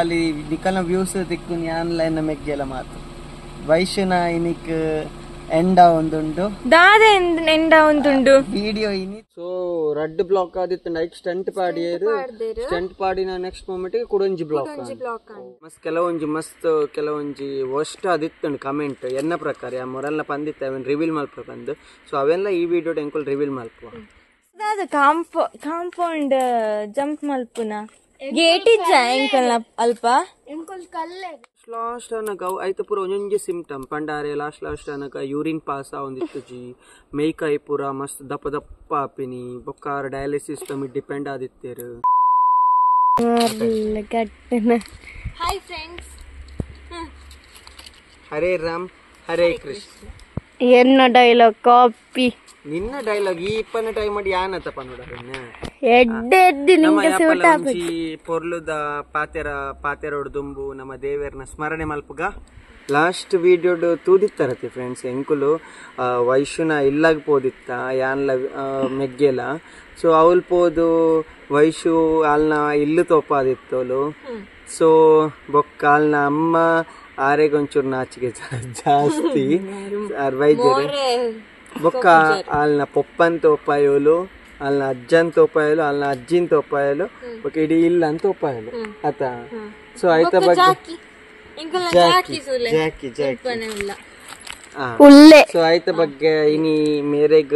ಅಲ್ಲಿ ನಿಕಲ್ನ views ತಿಕ್ಕುನಿ online ಮೆಗ್ಗೆಲ ಮಾತು ವೈಶ್ಯನ ಇನಿಕ್ ಎಂಡ ಒಂದುಂಡು ದಾದೆ ಎಂಡ ಒಂದುಂಡು ವಿಡಿಯೋ ಇನಿ ಸೊ ರಡ್ ಬ್ಲಾಕ್ ಆದಿತ್ತು ನೈಟ್ ಸ್ಟಂಟ್ ಪಾಡಿನ ನೆಕ್ಸ್ಟ್ ಮೂಮೆಂಟ್ ಕುಡೊಂಜಿ ಬ್ಲಾಕ್ ಮಸ್ತ್ ಕೆಲವೊಂಜಿ ವರ್ಸ್ಟ್ ಆದಿತ್ತು ಕಮೆಂಟ್ ಎನ್ನ ಪ್ರಕಾರ ಆ ಮೊರಲ್ಲ ಪಂದಿತ್ತು ಅವನ್ ರಿವೀಲ್ ಮಲ್ಪ ಬಂದು ಸೊ ಅವೆಲ್ಲ ಈ ವಿಡಿಯೋ ಎಂಕುಲ್ ರಿವೀಲ್ ಮಲ್ಪುವ ಕಾಂಪೌಂಡ್ ಜಂಪ್ ಮಲ್ಪುನ ಗೇಟ್ ಇಜ್ಜ ಎಂಕಲ್ನ ಅಲ್ಪ ಲಾಸ್ಟ್ ಅನಕ ಐತ ಪೂರ ಒಂಜೊಂಜಿ ಸಿಂಪ್ಟಮ್ ಪಂಡಾರೆ ಲಾಸ್ಟ್ ಅನಕ ಯೂರಿನ್ ಪಾಸ್ ಆವೊಂದಿತ್ತು ಜಿ ಮೇಕೈ ಪೂರ ಮಸ್ತ್ ದಪ್ಪ ದಪ್ಪ ಆಪಿನಿ ಬೊಕ್ಕಾರ ಡಯಾಲಿಸಿಸ್ ತಮಿ ಡಿಪೆಂಡ್ ಆದಿತ್ತೇರು. Hi friends, Hare Ram Hare Krishna. ಎನ್ನ ಡೈಲಾಗ್ ಕಾಪಿ ನಿನ್ನ ಡೈಲಾಗ್ ಈ ಇಪ್ಪನ ಟೈಮ್ ಮಾಡಿ ಯಾನತ್ತಪ್ಪ ನೋಡೋಣ ಪೊರ್ಲುದ ಪಾತೆರೋಡ್ ದುಂಬು ನಮ್ಮ ದೇವರನ ಸ್ಮರಣೆ ಮಲ್ಪುಗ ಲಾಸ್ಟ್ ವಿಡಿಯೋಡು ತೂದಿತ್ತಾರತಿ ಫ್ರೆಂಡ್ಸ್. ಎಂಕುಲು ವೈಶ್ಯುನ ಇಲ್ಲಾಗ ಪೋದಿತ್ತ ಯಾನ್ಲ ಮೆಗ್ಗೆಲ ಸೊ ಅವಲ್ ಪೋದು ವೈಶ್ಯು ಅಲ್ನ ಇಲ್ಲು ತೋಪಾದಿತ್ತೋಲು. ಸೊ ಬೊಕ್ಕ ಅಲ್ನ ಅಮ್ಮ ಆರೆಗೊಂಚೂರು ನಾಚಿಗೆ ಜಾಸ್ತಿ ವೈದ್ಯರು ಬೊಕ್ಕ ಅಲ್ನ ಪೊಪ್ಪನ್ ತೋಪಾಯೋಲು ಅಲ್ನ ಅಜ್ಜನ್ ತೋಪಾಯಲು ಅಲ್ನ ಅಜ್ಜಿನ್ ತೋಪಾಯಲು ಬೊಕ್ಕ ಇಡೀ ಇಲ್ಲ ಅಂತ ತೋಪಾಯಲು ಆತ. ಸೊ ಆಯ್ತ ಬಗ್ಗೆ ಸೊ ಆಯ್ತ ಬಗ್ಗೆ ಇನಿ ಮೇರೆಗ್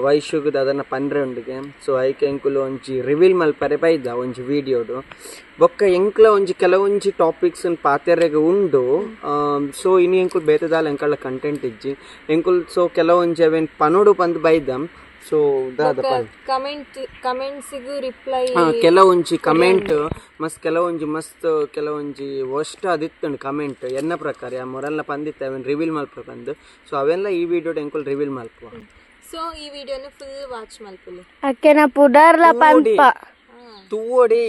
ವೈಶ್ಯುಗ್ ಅದನ್ನ ಪಂಡ್ರೆ ಉಂಡಿಗೆ. ಸೊ ಐಕೆ ಎಂಕುಲು ಒಂಜಿ ರಿವೀಲ್ ಮಲ್ಪರೆ ಬೈದ ಒಂಜಿ ವಿಡಿಯೋಡು ಬೊಕ್ಕ ಎಂಕ್ಲ ಒಂಜಿ ಕೆಲವೊಂಜಿ ಟಾಪಿಕ್ಸ್ ಪಾತೆರೆಗ್ ಉಂಡು. ಸೊ ಇನಿ ಎಂಕುಲ್ ಬೇತದಾಲ ಎಂಕಳ ಕಂಟೆಂಟ್ ಇಜ್ಜಿ ಎಂಕುಲ್ ಸೊ ಕೆಲವೊಂಜಿ ಅವೇನ್ ಪನೋಡು ಬಂದ್ ಬೈದಂ. ಸೊ ಕಮೆಂಟ್ಸಿಗೂ ರಿಪ್ಲೈ ಕೆಲವೊಂಜಿ ಕಮೆಂಟ್ ಕೆಲವೊಂಜಿ ವರ್ಸ್ಟ್ ಆದಿತ್ತು ಕಮೆಂಟ್ ಎನ್ನ ಪ್ರಕಾರ ಆ ಮೊರಲ್ಲ ಪಂದಿತ್ತು ಅವನ್ ರಿವೀಲ್ ಮಲ್ಪ ಬಂದು. ಸೊ ಅವೆಲ್ಲ ಈ ವಿಡಿಯೋ ಎಂಕುಲ್ ರಿವೀಲ್ ಮಲ್ಪುವ. ಸೊ ಈ ವಿಡಿಯೋನ ಫುಲ್ ವಾಚ್ ಮಲ್ಪುಲಿ ಅಕ್ಕೆನ ಪುಡರ್ಲ ಪಂಪ ತೂವಡೆ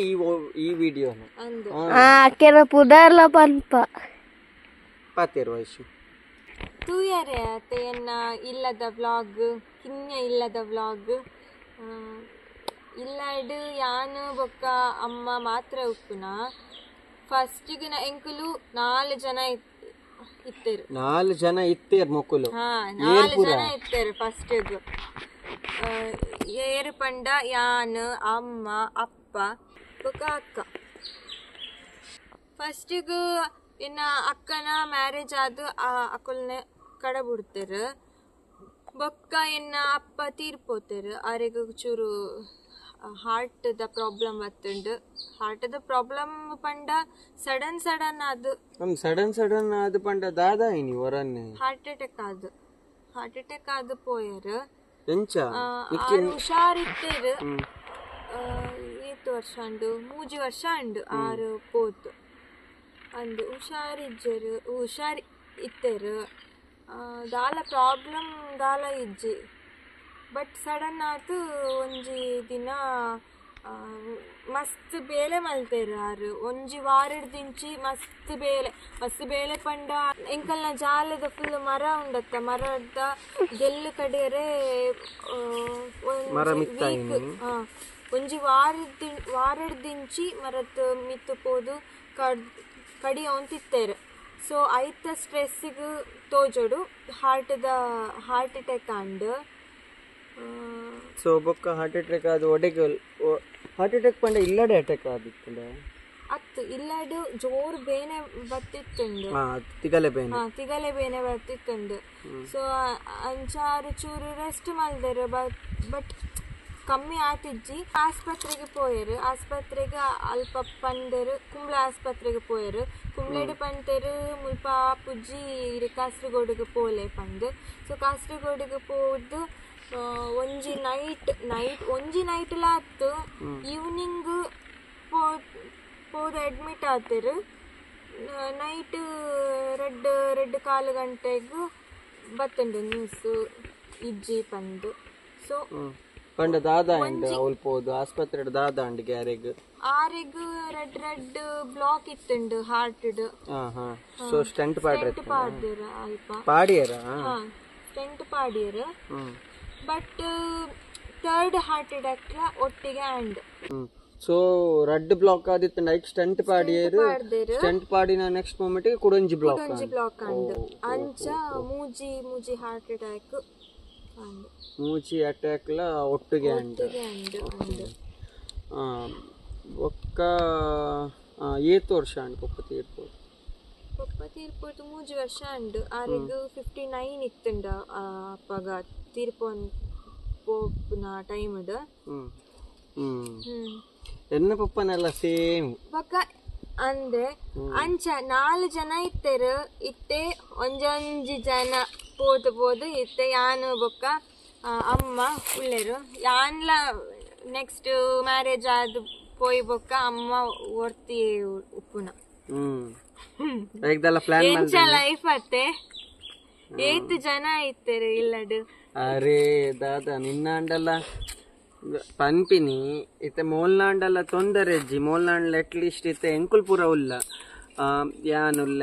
ಈ ವಿಡಿಯೋನ ಅಕ್ಕೆನ ಪುಡರ್ಲ ಪಂಪ ಪಾತೇರು ವೈಶು ತೂಯರೆ ಅತೆಯನ್ನ ಇಲ್ಲದ ವ್ಲಾಗ್ ಕಿನ್ಯ ಇಲ್ಲದ ವ್ಲಾಗ್ ಇಲ್ಲಾಡು ಯಾನು ಬೊಕ್ಕ ಅಮ್ಮ ಮಾತ್ರ ಉಪ್ಪುನ ಫಸ್ಟಿಗೆ ಎಂಕುಲು 4 ಜನ ಇತ್ತೇರು 4 ಜನ ಇತ್ತೇರು ಮೊಕ್ಕುಲು 4 ಜನ ಇತ್ತೇರು ಫಸ್ಟಿಗ್ ಏರು ಪಂಡ ಯಾನು ಅಮ್ಮ ಅಪ್ಪ ಬೊಕ್ಕ ಅಕ್ಕ. ಫಸ್ಟಿಗ್ ಇನ್ನ ಅಕ್ಕನ ಮ್ಯಾರೇಜ್ ಆದ ಅಕ್ಕಲ್ನ ಕಡ ಬಿಡ್ತೇರು ಬೊಕ್ಕ ಇನ್ನ ಅಪ್ಪ ತೀರ್ಪೋತೇರು. ಅವ್ರಿಗೆ ಚೂರು ಹಾರ್ಟ್ ದ ಪ್ರಾಬ್ಲಮ್ ಬತ್ತುಂಡು. ಹಾರ್ಟ್ ದ ಪ್ರಾಬ್ಲಮ್ ಪಂಡ ಸಡನ್ ಅದು ಪಂಡ ದಾದ ಇನಿ ವರನ್ನೆ ಹಾರ್ಟ್ ಅಟ್ಯಾಕ್ ಆದು ಪೋಯರು. ಎಂಚ ಹುಷಾರಿತ್ತೇರು 8 ವರ್ಷ ಉಂಡು 3 ವರ್ಷ ಉಂಡು ಆರು ಪೋತು ಅಂದು ಹುಷಾರಿ ಇತ್ತೇರು. ದಾಲ ಪ್ರಾಬ್ಲಮ್ ದಾಲ ಇಜ್ಜಿ ಬಟ್ ಸಡನ್ ಆತು ಒಂಜಿ ದಿನ ಮಸ್ತ್ ಬೇಲೆ ಮಲ್ತೇರು ಆರು ಒಂಜಿ ವಾರಡ್ ದಿಂಚಿ ಮಸ್ತ್ ಬೇಲೆ ಪಂಡ ಎಂಕಲ್ನ ಜಾಲದ ಫುಲ್ ಮರ ಉಂಡತ್ತ ಮರದ ಗೆಲ್ಲು ಕಡೆಯರೆ ಒಂಜಿ ವಾರಡ್ ದಿಂಚಿ ಮರತ್ ಮಿತ್ತು ಪೋದು ಕಡಿ ಅವನ್. ಸೊ ಐತ ಸ್ಟ್ರೆಸ್ಸಿಗೆ ತೋಜೋಡು ಹಾರ್ಟ್ ಅಟ್ಯಾಕ್ ಅಂಡ್ ಸೊ ಬೊಕ್ಕ ಹಾರ್ಟ್ ಅಟ್ಯಾಕ್ ಆದ ಒಡೆಗೆ ಹಾರ್ಟ್ ಅಟ್ಯಾಕ್ ಪಂಡ ಇಲ್ಲಡೆ ಅಟ್ಯಾಕ್ ಆದಿತ್ತು ಅತ್ತು ಇಲ್ಲಡು ಜೋರು ಬೇನೆ ಬತ್ತಿತ್ತುಂಡು ತಿಗಲೆ ಬೇನೆ ಬತ್ತಿತ್ತುಂಡು. ಸೊ ಅಂಚಾರು ಚೂರು ರೆಸ್ಟ್ ಮಲ್ದೇರು ಬಟ್ ಕಮ್ಮಿ ಆತಿಜ್ಜಿ ಆಸ್ಪತ್ರೆಗೆ ಪೋಯರು. ಆಸ್ಪತ್ರೆಗೆ ಅಲ್ಪ ಪಂದೆರು ಕುಂಬ್ಳ ಆಸ್ಪತ್ರೆಗೆ ಪೋಯರು. ಕುಂಬ್ಳೆಡು ಪಂತೆರು ಮುಲ್ಪ ಪುಜ್ಜಿ ಕಾಸರಗೋಡಿಗೆ ಪೋಲೆ ಪಂದು. ಸೊ ಕಾಸರಗೋಡಿಗೆ ಪೋದು ಒಂಜಿ ನೈಟ್ಲ ಆತು ಈವ್ನಿಂಗ್ ಪೋದು ಅಡ್ಮಿಟ್ ಆತರು. ನೈಟ್ 2 ಗಂಟೆಗೂ ಬತ್ತುಂಡು ನ್ಯೂಸ್ ಇಜ್ಜಿ ಪಂದು. ಸೊ ಪಂಡ ದಾದ ಅವಲ್ಪೋದು ಆಸ್ಪತ್ರೆ ದಾದ ಅಂಡ್ ಆರೆಗ್ ರೆಡ್ ಬ್ಲಾಕ್ ಇತ್ತುಂಡು ಹಾರ್ಟ್. ಸೊ ಸ್ಟೆಂಟ್ ಪಾಡ್ದೇರ ಅಲ್ಪ ಪಾಡಿಯರ ಸ್ಟೆಂಟ್ ಪಾಡಿಯರು ಬಟ್ 3rd ಹಾರ್ಟ್ ಅಟ್ಯಾಕ್ ಒಟ್ಟಿಗೆ ಅಂಡ್ ಸೊ ರಡ್ ಬ್ಲಾಕ್ ಆದಿತ್ತು ನೈಕ್ ಸ್ಟಂಟ್ ಪಾಡಿಯರು ಸ್ಟಂಟ್ ಪಾಡಿನ ನೆಕ್ಸ್ಟ್ ಮೂಮೆಂಟ್ ಕುಡಂಜಿ ಬ್ಲಾಕ್ ಅಂಡು ಅಂಚ ಮೂಜಿ ಹಾರ್ಟ್ ಅಟ್ಯಾಕ್ ಮೂಜಿ ಅಟ್ಯಾಕ್ ಲ ಒಟ್ಟಿಗೆ ಒಕ್ಕ ಏತ್ ವರ್ಷ ಅಂಡ್ ಪಪ್ಪ ತೀರ್ಪೋದು 3 ವರ್ಷ ಅಂಡು ಆರೆಗ್ 59 ಇತ್ತುಂಡ ಅಪ್ಪಗ ತೀರ್ಪೋನ್ ಪೋಪುನ ಟೈಮ್ಡ್ ಎನ್ನ ಪಪ್ಪನೆಲ್ಲ ಸೇಮ್ ಪಕ್ಕ ಅಂದ್ರೆ ಅಂಚ 4 ಜನ ಇತ್ತೇರು ಇತ್ತೆ ಒಂಜೊಂಜಿ ಜನ ಪೋದು ಇತ್ತೆ ಯಾನು ಬೊಕ್ಕ ಅಮ್ಮ ಉಳ್ಳೇರು ಯಾನ್ಲ ನೆಕ್ಸ್ಟ್ ಮ್ಯಾರೇಜ್ ಆದ್ ಪೋಯ್ ಬೊಕ್ಕ ಅಮ್ಮ ಒರ್ತಿ ಉಪ್ಪುನ ಎಂಚ ಲೈಫ್ ಅತ್ತೆ 8 ಜನ ಇತ್ತೇರು ಇಲ್ಲಡು ಅರೆ ದಾದಾ ನಿನ್ನ ಅಂಡಲ್ಲ ಪನ್ಪಿನಿ ಇತ್ತೆ ಮೋಲ್ನಾಂಡಲ್ಲ ತೊಂದರೆ ಅಜ್ಜಿ ಮೋಲ್ನಾಂಡ್ಲ ಅಟ್ಲೀಸ್ಟ್ ಇತ್ತೆ ಎಂಕುಲ್ ಪೂರ ಉಲ್ಲ ಯಾನುಲ್ಲ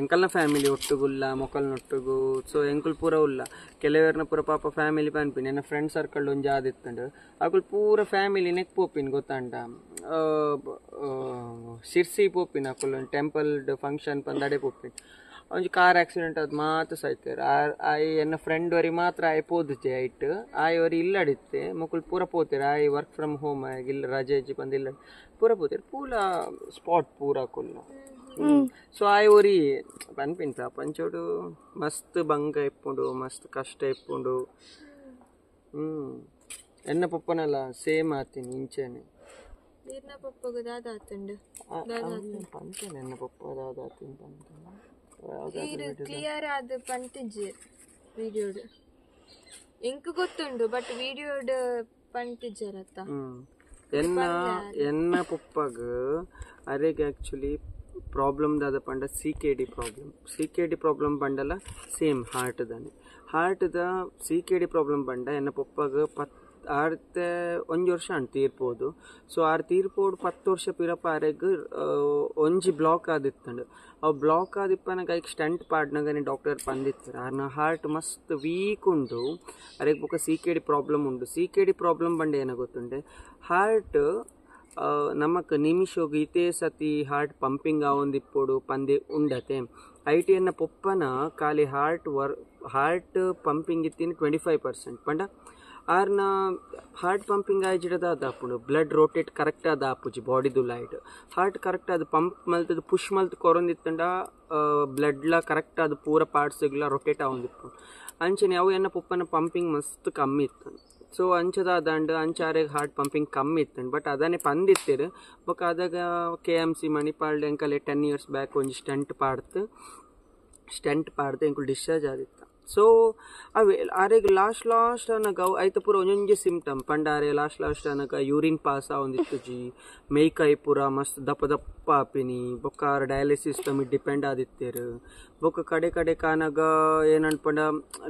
ಎಂಕಲ್ನ ಫ್ಯಾಮಿಲಿ ಒಟ್ಟುಗುಲ್ಲ ಮೊಕಲ್ನೊಟ್ಟುಗು ಸೊ ಎಂಕುಲ್ ಪೂರ ಉಲ್ಲ ಕೆಲವರ್ನ ಪೂರ ಪಾಪ ಫ್ಯಾಮಿಲಿ ಪನ್ಪಿನಿ ನನ್ನ ಫ್ರೆಂಡ್ ಸರ್ಕಲ್ ಒಂಜಿ ಆದಿತ್ತಂಡು ಅಕುಲ್ ಪೂರ ಫ್ಯಾಮಿಲಿ ನೆಕ್ ಪೋಪಿನ್ ಗೊತ್ತಾಂಡ ಶಿರ್ಸಿ ಪೋಪಿನ್ ಅಕುಲ್ ಟೆಂಪಲ್ ಫಂಕ್ಷನ್ ಪಂದಡೆ ಪೋಪಿನ್ ಒಂಜಿ ಕಾರ್ ಆಕ್ಸಿಡೆಂಟ್ ಅದು ಮಾತ್ರ ಸಾಯ್ತಾರೆ ಆಯ್ ಎನ್ನ ಫ್ರೆಂಡ್ ವರಿ ಮಾತ್ರ ಆಯ್ ಪೋದುತ್ತೆ ಐಟ್ ಆಯ್ ವರಿ ಇಲ್ಲಡಿತ್ತೆ ಮಕ್ಕಳು ಪೂರ ಪೋತಾರೆ ಆಯ್ ವರ್ಕ್ ಫ್ರಮ್ ಹೋಮ್ ಇಲ್ಲ ರಜೆ ಇಜ್ಜಿ ಬಂದು ಇಲ್ಲ ಪೂರ ಪೋತಾರೆ ಪೂಲ ಸ್ಪಾಟ್ ಪೂರ ಕೊಲ್ಲ ಸೊ ಆಯ್ ವರಿ ಪನ್ಪಿನ್ ಪ್ರಪಂಚೋಡು ಮಸ್ತ್ ಬಂಗ ಇಪ್ಪುಂಡು ಮಸ್ತ್ ಕಷ್ಟ ಇಪ್ಪುಂಡು ಎನ್ನ ಪಪ್ಪನಲ್ಲ ಸೇಮ್ ಆತೀನಿ ಇಂಚೆನೆ ನೀರ್ನ ಪಪ್ಪಗ ದಾದ ಆತಂಡು ಪಂಚನೆ ಎನ್ನ ಪಪ್ಪ ದಾದ ಆತೀನಿ ಪಂಚನೆ ಕ್ಲಿಯರ್ ಆದ ಪಂತಿಜ್ಜಿ ವಿಡಿಯೋಡ್ ಎಂಕ್ ಗೊತ್ತುಂಡು ಬಟ್ ವಿಡಿಯೋಡ್ ಪಂತಿಜ್ಜರತ್ತ ಎನ್ನ ಪಪ್ಪಗ ಅರೆಗೆ ಆಕ್ಚುಲಿ ಪ್ರಾಬ್ಲಮ್ ದಾದ ಪಂಡ CKD ಪ್ರಾಬ್ಲಮ್ ಪಂಡಲ ಸೇಮ್ ಹಾರ್ಟ್ ದ CKD ಪ್ರಾಬ್ಲಮ್ ಪಂಡ ಎನ್ನ ಪಪ್ಪಗ ಆರ್ತೆ 1 ವರ್ಷ ಅಂಡ್ ತೀರ್ಪೋದು ಸೊ ಆರ್ ತೀರ್ಪೋಡು 10 ವರ್ಷ ಪಿರಪ ಅರೆಗ್ ಒಂಜಿ ಬ್ಲಾಕ್ ಆದಿತ್ತಂಡು ಅವು ಬ್ಲಾಕ್ ಆದಿಪ್ಪನಾಗ ಈಗ ಸ್ಟಂಟ್ ಪಾಡ್ನಾಗ ಡಾಕ್ಟರ್ ಪಂದಿತ್ತಾರೆ ಆರ್ನ ಹಾರ್ಟ್ ಮಸ್ತ್ ವೀಕ್ ಉಂಡು ಅರೆಗ್ ಬೊಕ್ಕ CKD ಪ್ರಾಬ್ಲಮ್ ಉಂಡು CKD ಪ್ರಾಬ್ಲಮ್ ಬಂಡೆ ಏನ ಗೊತ್ತುಂಡೆ ಹಾರ್ಟ್ ನಮಕ್ ನಿಮಿಷೋಗು ಇತೇ ಸತಿ ಹಾರ್ಟ್ ಪಂಪಿಂಗ್ ಆವೊಂದಿಪ್ಪೋಡು ಪಂದೆ ಉಂಡತೆ ಐಟಿಯನ್ನ ಪೊಪ್ಪನ ಖಾಲಿ ಹಾರ್ಟ್ ಪಂಪಿಂಗ್ ಇತ್ತೀನಿ 25% ಪಂಡ ಆರ್ನ ಹಾರ್ಟ್ ಪಂಪಿಂಗ್ ಆಯ್ಜಿಡದ ಅದಾಪುಂಡು ಬ್ಲಡ್ ರೋಟೇಟ್ ಕರೆಕ್ಟ್ ಅದ ಆಪುಜಿ ಬಾಡಿದು ಲೈಟ್ ಹಾರ್ಟ್ ಕರೆಕ್ಟ್ ಅದು ಪಂಪ್ ಮಲ್ತದು ಪುಷ್ ಮಲ್ತ್ ಕೊರೊಂದಿತ್ತಂಡ ಬ್ಲಡ್ಲ ಕರೆಕ್ಟ್ ಅದು ಪೂರ ಪಾರ್ಟ್ಸ್ಗಳ ರೊಟೇಟ್ ಆವೊಂದಿಪ್ಪು ಅಂಚನೆ ಅವು ಎನ್ನ ಪುಪ್ಪನ ಪಂಪಿಂಗ್ ಮಸ್ತ್ ಕಮ್ಮಿ ಇತ್ತು ಸೊ ಅಂಚದ ಅದಂಡು ಅಂಚಾರೆಗೆ ಹಾರ್ಟ್ ಪಂಪಿಂಗ್ ಕಮ್ಮಿ ಇತ್ತು ಬಟ್ ಅದನ್ನೇ ಪಂದಿತ್ತಿರು ಬೊಕ್ಕ ಅದಾಗ KMC ಮಣಿಪಾಲ್ ಎಂಕಲೆ 10 years ಬ್ಯಾಕ್ ಒಂಜಿ ಸ್ಟಂಟ್ ಪಾಡ್ದು ಎಂಕುಲು ಡಿಸ್ಚಾರ್ಜ್ ಆದಿತ್ತು ಸೊ ಅವೆ ಆರೆಗ್ ಲಾಸ್ಟ್ ಅನ್ನಗ ಐತ ಪೂರ ಒಂಜೊಂಜಿ ಸಿಂಪ್ಟಮ್ ಪಂಡಾರೆ ಲಾಸ್ಟ್ ಅನ್ನಗ ಯೂರಿನ್ ಪಾಸ್ ಆವೊಂದಿತ್ತು ಜಿ ಮೇಯ್ಕೈ ಪೂರ ಮಸ್ತ್ ದಪ್ಪ ಆಪಿನಿ ಬೊಕ್ಕ ಡಯಾಲಿಸಿಸ್ ತಮಿ ಡಿಪೆಂಡ್ ಆದಿತ್ತೇರು ಬೊಕ್ಕ ಕಡೆ ಕಾನಾಗ ಏನನ್ಪಂಡ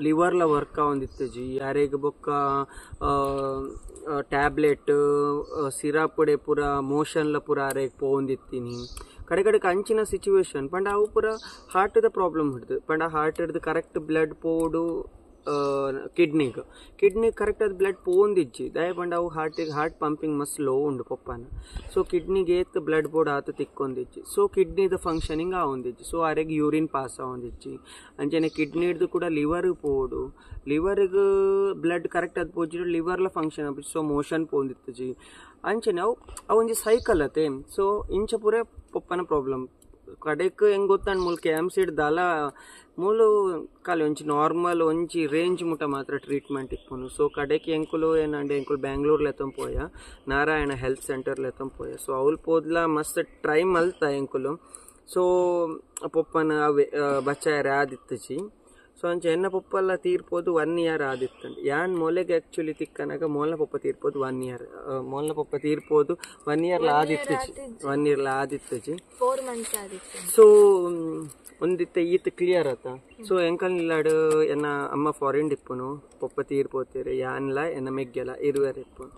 ಲಿವರ್ಲ ವರ್ಕ್ ಆವೊಂದಿತ್ತು ಜಿ ಯಾರೆಗ್ ಬೊಕ್ಕ ಟ್ಯಾಬ್ಲೆಟ್ ಸಿರಾಪುಡೆ ಪೂರ ಮೋಷನ್ಲ ಪೂರ ಆರೆಗ್ ಪೋಂದಿತ್ತೀನಿ ಕಡೆ ಅಂಚಿನ ಸಿಚುವೇಶನ್ ಪಂಡ ಅವು ಪೂರ ಹಾರ್ಟ್ ದ ಪ್ರಾಬ್ಲಮ್ ಹಿಡ್ದು ಪಂಡ ಹಾರ್ಟ್ ಹಿಡ್ದು ಕರೆಕ್ಟ್ ಬ್ಲಡ್ ಪೋಡು ಕಿಡ್ನಿ ಕರೆಕ್ಟ್ ಅದು ಬ್ಲಡ್ ಪೋಂದಿಜ್ಜಿ ದಯ ಪಂಡ ಅವು ಹಾರ್ಟ್ ಪಂಪಿಂಗ್ ಮಸ್ತ್ ಲೋ ಉಂಡು ಪಪ್ಪನ ಸೊ ಕಿಡ್ನಿಗೆ ಏತ್ ಬ್ಲಡ್ ಬೋರ್ಡ್ ಆತ ತಿಕ್ಕೊಂದಿಜ್ಜಿ ಸೊ ಕಿಡ್ನಿದ ಫಂಕ್ಷನಿಂಗ್ ಆವೊಂದಿಜ್ಜಿ ಸೊ ಆರೆಗ್ ಯೂರಿನ್ ಪಾಸ್ ಆವೊಂದಿಜ್ಜಿ ಅಂಚನೆ ಕಿಡ್ನಿ ಹಿಡ್ದು ಕೂಡ ಲಿವರ್ ಪೋಡು ಲಿವರ್ಗೆ ಬ್ಲಡ್ ಕರೆಕ್ಟ್ ಅದು ಪೋಜಿಡು ಲಿವರ್ಲ ಫಂಕ್ಷನ್ ಆಪಿ ಸೊ ಮೋಷನ್ ಪೋಂದಿತ್ತು ಜಿ ಅಂಚನೆ ಅವು ಒಂಜಿ ಸೈಕಲ್ ಅತೆ ಸೊ ಇಂಚ ಪೂರ ಪಪ್ಪನ ಪ್ರಾಬ್ಲಮ್ ಕಡೆಕ್ ಹೆಂಗ್ ಗೊತ್ತಾಂಡ್ ಮೂಲ KMC ದಾಲ ಮೂಲು ಖಾಲಿ ಒಂಚಿ ನಾರ್ಮಲ್ ಒಂಚಿ ರೇಂಜ್ ಮುಟ ಮಾತ್ರ ಟ್ರೀಟ್ಮೆಂಟ್ ಇಪ್ಪುನು ಸೊ ಕಡೆಕ್ ಎಂಕುಲು ಏನಂಡೆ ಎಂಕುಲು ಬ್ಯಾಂಗ್ಳೂರ್ ಲೆತ್ತಂ ಪೋಯ ನಾರಾಯಣ ಹೆಲ್ತ್ ಸೆಂಟರ್ ಲೆತ್ತಂ ಪೋಯ ಸೊ ಅವ್ಲು ಪೋದ್ಲ ಮಸ್ತ್ ಟ್ರೈ ಮಲ್ತ ಎಂಕುಲು ಸೊ ಪಪ್ಪನ ಅವೇ ಬಚ್ಚಾಯರ ಆದಿತ್ತಚಿ ಸೊ ಅಂಚೆ ಎನ್ನ ಪಪ್ಪಲ್ಲ ತೀರ್ಪೋದು 1 year ಆದಿತ್ತಂಡು ಯಾನ್ ಮೊಲೆಗೆ ಆಕ್ಚುಲಿ ತಿಕ್ಕನಾಗ ಮೊಲ್ನ ಪಪ್ಪ ತೀರ್ಪೋದು 1 year ಮೊಲ್ನ ಪಪ್ಪ ತೀರ್ಪೋದು 1 year ಆದಿತ್ತಜಿ 4 months ಆದಿತ್ತು ಸೊ ಒಂದಿತ್ತ ಈತ ಕ್ಲಿಯರ್ ಆತ ಸೊ ಎಂಕಲ್ ನಿಲ್ಲಾಡು ಎನ್ನ ಅಮ್ಮ ಫಾರಿನ್ ಇಪ್ಪುನು ಪಪ್ಪ ತೀರ್ಪೋತೀರಿ ಯಾನ್ಲ ಎನ್ನ ಮೆಗ್ಗೆಲ ಇರುವರ್ ಇಪ್ಪುನು